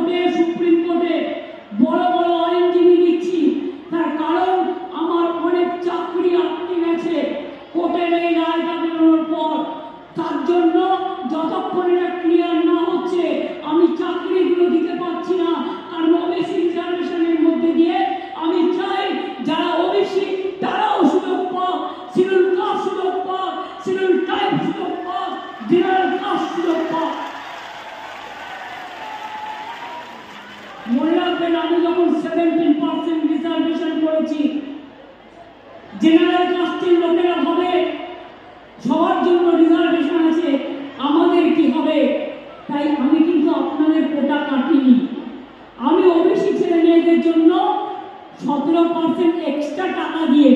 কোর্টে, সুপ্রিম কোর্টে বড় বড় আইনজীবী দিচ্ছি, তার কারণ আমার অনেক চাকরি আটকে গেছে কোর্টের এই রায়টা বেরোনোর পর। তার জন্য যতক্ষণ এটা ক্লিয়ার না হচ্ছে আমি চাকরিগুলো দিতে পারছি না। কারণ ওবিসি রিজার্ভেশনের মধ্যে দিয়ে আমি চাই যারা ওবিসি তারাও সুযোগ পাক, শিডিউল কাস্ট সুযোগ পাক, শিডিউল ট্রাইব সুযোগ পাক, জেনারেল কাস্ট সুযোগ পাক। মনে রাখবেন, আমি যখন 17% রিজার্ভেশন করেছি, জেনারেল কাস্টের লোকেরা হবে সবার জন্য রিজার্ভেশন আছে, আমাদের কি হবে? তাই আমি কিন্তু আপনাদের কোটা কাটিনি। আমি ওবিসি ছেলে মেয়েদের জন্য 17% এক্সট্রা টাকা দিয়ে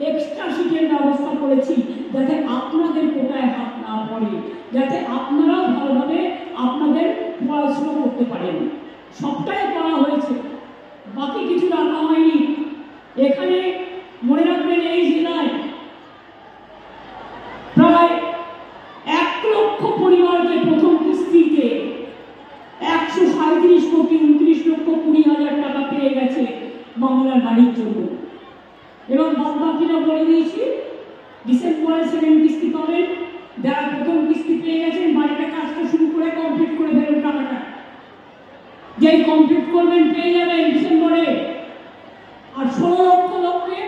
এক্সট্রা সিটের ব্যবস্থা করেছি, যাতে আপনাদের কোটায় হাত না পড়ে, যাতে আপনারাও ভালোভাবে আপনাদের পড়াশোনা করতে পারেন। সবটাই করা হয়েছে, বাকি কিছু রাখা হয়নি। এখানে মনে রাখবেন, এই জেলায় প্রায় 1 লক্ষ পরিবারকে প্রথম কিস্তিতে 137 কোটি 29,20,000 টাকা পেয়ে গেছে বাংলার বাড়ির জন্য। এবং বাকিরা বলে দিয়েছি ডিসেম্বরে সেকেন্ড কিস্তি পাবেন। যারা প্রথম কিস্তি পেয়ে গেছেন বাড়িটা কাজটা শুরু করে কমপ্লিট করে ফেলুন টাকাটা, যেই কমপ্লিট করবেন পেয়ে যাবেন ডিসেম্বরে। আর 16 লক্ষ লোককে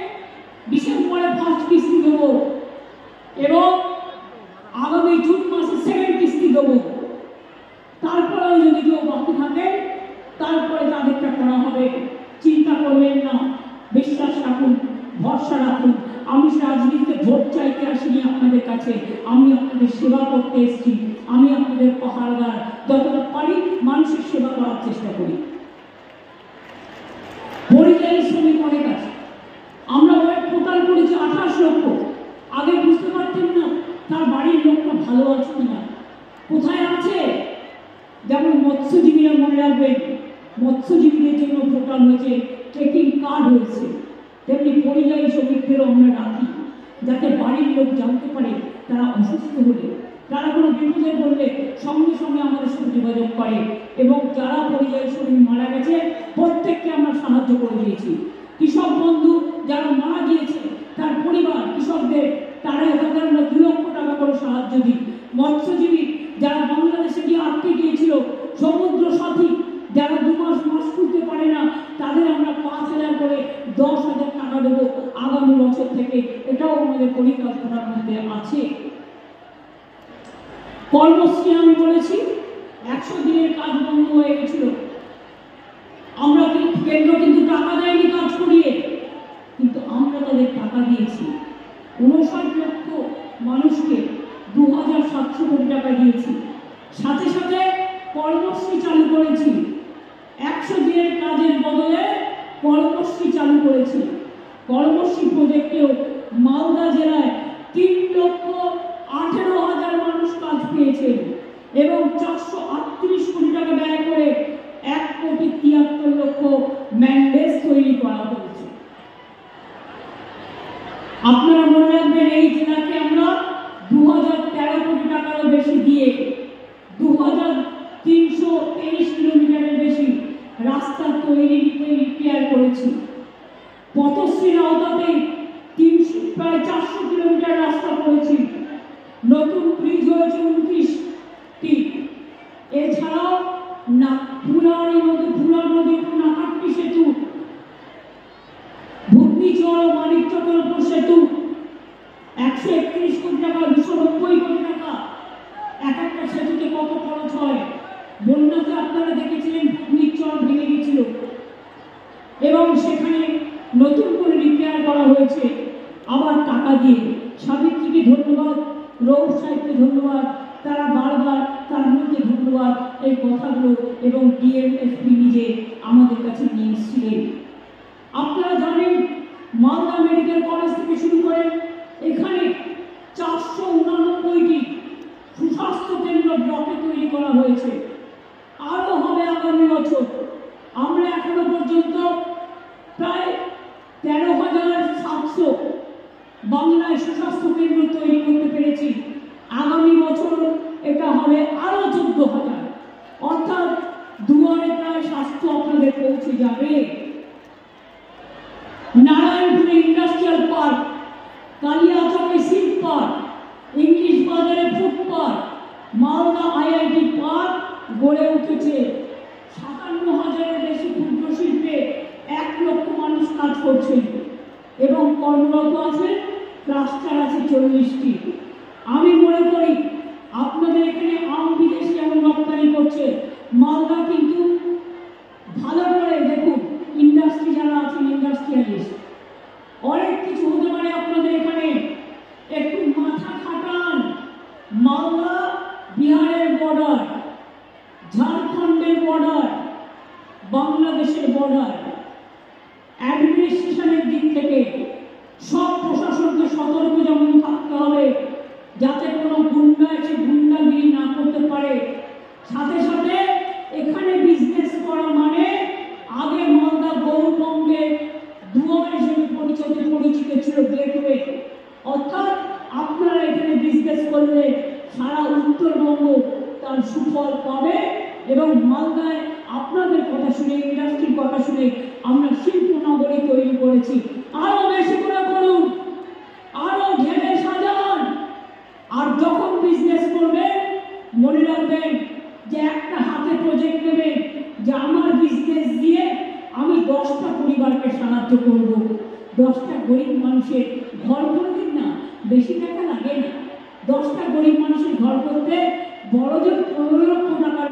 ডিসেম্বরে ফার্স্ট কিস্তি দেবো এবং আগামী জুন মাসে সেকেন্ড কিস্তি দেবো। তারপরেও যদি কেউ বাকি থাকে তারপরে তাদেরটা করা হবে। চিন্তা করবেন না, বিশ্বাস রাখুন, ভরসা রাখুন। আমি রাজনীতিতে ভোট চাইতে আসিনি আপনাদের কাছে, আমি আপনাদের সেবা করতে এসেছি। আমি আপনাদের পাহাড়গার, যতটা পারি মানুষের সেবা করার চেষ্টা করি। পরিযায়ী শ্রমিক অনেক আছে, আমরা ওয়েট টোটাল করেছি 28 লক্ষ। আগে বুঝতে পারতেন না তার বাড়ির লোকটা ভালো আছে কিনা, কোথায় আছে। যেমন মৎস্যজীবীরা, মনে রাখবেন মৎস্যজীবীদের জন্য টোটাল হয়েছে, ট্রেকিং কার্ড হয়েছে, তেমনি পরিযায়ী শ্রমিকদেরও আমরা রাখি, যাতে বাড়ির লোক জানতে পারে তারা অসুস্থ হলে, তারা কোনো বিপদে পড়লে সঙ্গে সঙ্গে আমাদের সাথে যোগাযোগ করে। এবং যারা পরিযায়ী শ্রমিক মারা গেছে প্রত্যেককে আমরা সাহায্য করে দিয়েছি। কৃষক বন্ধু যারা মারা গিয়েছে তার পরিবার, কৃষকদের তারা তাদের আমরা 2 লক্ষ টাকা করে সাহায্য দিই। মৎস্যজীবী যারা বাংলাদেশে গিয়ে আটকে গিয়েছিল, সমুদ্র সাথী যারা 2 মাস মাছ তুলতে পারে না, তাদের আমরা 5,000 করে 10,000 টাকা দেবো আগামী বছর থেকে। এটাও আমাদের পরিকল্পনার মধ্যে আছে। কর্মশ্রী আমি বলেছি 100 দিনের কাজ বন্ধ হয়ে গেছিল। আমরা কেন্দ্র কিন্তু টাকা দেয়নি কাজ করিয়ে, কিন্তু আমরা তাদের টাকা দিয়েছি। 59 লক্ষ মানুষকে 2,700 কোটি টাকা দিয়েছি। সাথে সাথে কর্মশ্রী চালু করেছি, 100 দিনের কাজের বদলে কর্মশ্রী চালু করেছি। কর্মশ্রী প্রজেক্টেও মালদা জেলায় 3,18,000 মানুষ কাজ পেয়েছেন এবং 438 কোটি টাকা ব্যয় করে 1,73,00,000 ম্যান্ডেট তৈরি করা হয়েছে। আপনারা মনে রাখবেন, এই জেলাকে আমরা 2013 কোটি টাকারও বেশি দিয়ে 2,323 কিলোমিটারের বেশি রাস্তা তৈরি রিপেয়ার করেছি। পথশ্রীর আওতাতে প্রায় 400 কিলোমিটার রাস্তা করেছি। নতুন ব্রিজ হয়েছে 29টি। এছাড়াও ভুলা নদী নাকাট্টি সেতু, ঘূর্ণিঝড় মানিকচকের উপর সেতু 131 কোটি টাকা, 290 কোটি টাকা। এক একটা সেতুতে কত খরচ হয়। বন্যাতে আপনারা দেখেছিলেন ঘূর্ণিঝড় ভেঙে গেছিল এবং সেখানে নতুন করে রিপেয়ার করা হয়েছে আবার টাকা দিয়ে। সাবিত্রীকে ধন্যবাদ, রৌফ সাহেবকে ধন্যবাদ, তারা বারবার তার মধ্যে ধন্যবাদ এই কথাগুলো এবং ডিএমএসপি নিজে আমাদের কাছে নিয়ে এসেছিলেন। আপনারা জানেন মালদা মেডিকেল কলেজ থেকে শুরু করে এখানে 489টি সুস্বাস্থ্য কেন্দ্র ব্লকে তৈরি করা হয়েছে। আরও হবে আগামী বছর। আমরা এখনো পর্যন্ত প্রায় 13,700 বাংলায় সুস্বাস্থ্য কেন্দ্র তৈরি করতে পেরেছি। আগামী বছর এটা হবে আরো 14,000, অর্থাৎ দুয়ারে প্রায় স্বাস্থ্য আপনাদের পৌঁছে যাবে। নারায়ণপুরে ইন্ডাস্ট্রিয়াল পার্ক, কালিয়াচকে শিল্প পার্ক, ইংলিশ বাজারে food park, Malda IIT park গড়ে উঠেছে। ৫৭,০০০-এর বেশি ক্ষুদ্র শিল্পে ১ লক্ষ মানুষ কাজ করছেন এবং কর্মরত আছেন, ক্লাস্টার আছে ৪০টি। আমি মনে করি আপনাদের এখানে আম বিদেশে যেমন রপ্তানি করছে, মালদা কিন্তু ভালো করে দেখুন, ইন্ডাস্ট্রি যারা আছেন ইন্ডাস্ট্রিয়ালিস্ট, অনেক কিছু হতে পারে আপনাদের এখানে। একটু মাথা খাটান। মালদা বিহারের বর্ডার, ঝাড়খণ্ডের বর্ডার, বাংলাদেশের বর্ডার। অ্যাডমিনিস্ট্রেশনের দিক থেকে সব প্রশাসনকে সতর্ক যেমন থাকতে হবে, যাতে কোনো গুন্ডা এসে গুন্ডাগিরি না করতে পারে। সাথে সাথে এখানে বিজনেস করা মানে আগে মালদা গৌরবঙ্গের দুয়ার হিসেবে পরিচিত ছিল গেটওয়ে। অর্থাৎ আপনারা এখানে বিজনেস করলে সারা উত্তরবঙ্গ তার সুফল পাবে এবং মালদায় আপনাদের কথা শুনে, ইন্ডাস্ট্রির কথা শুনে আমরা শিল্পনগরী তৈরি করেছি। আরো বেশি করে করুন, আরো ঢেলে সাজান। আর যখন বিজনেস করবেন মনে রাখবেন যে একটা হাতে প্রজেক্ট নেবেন যে আমার বিজনেস দিয়ে আমি 10টা পরিবারকে সাহায্য করব, 10টা গরিব মানুষের ঘর করে দিন না, বেশি টাকা লাগে না। 10টা গরিব মানুষের ঘর করতে বড় জোর 15 লক্ষ টাকা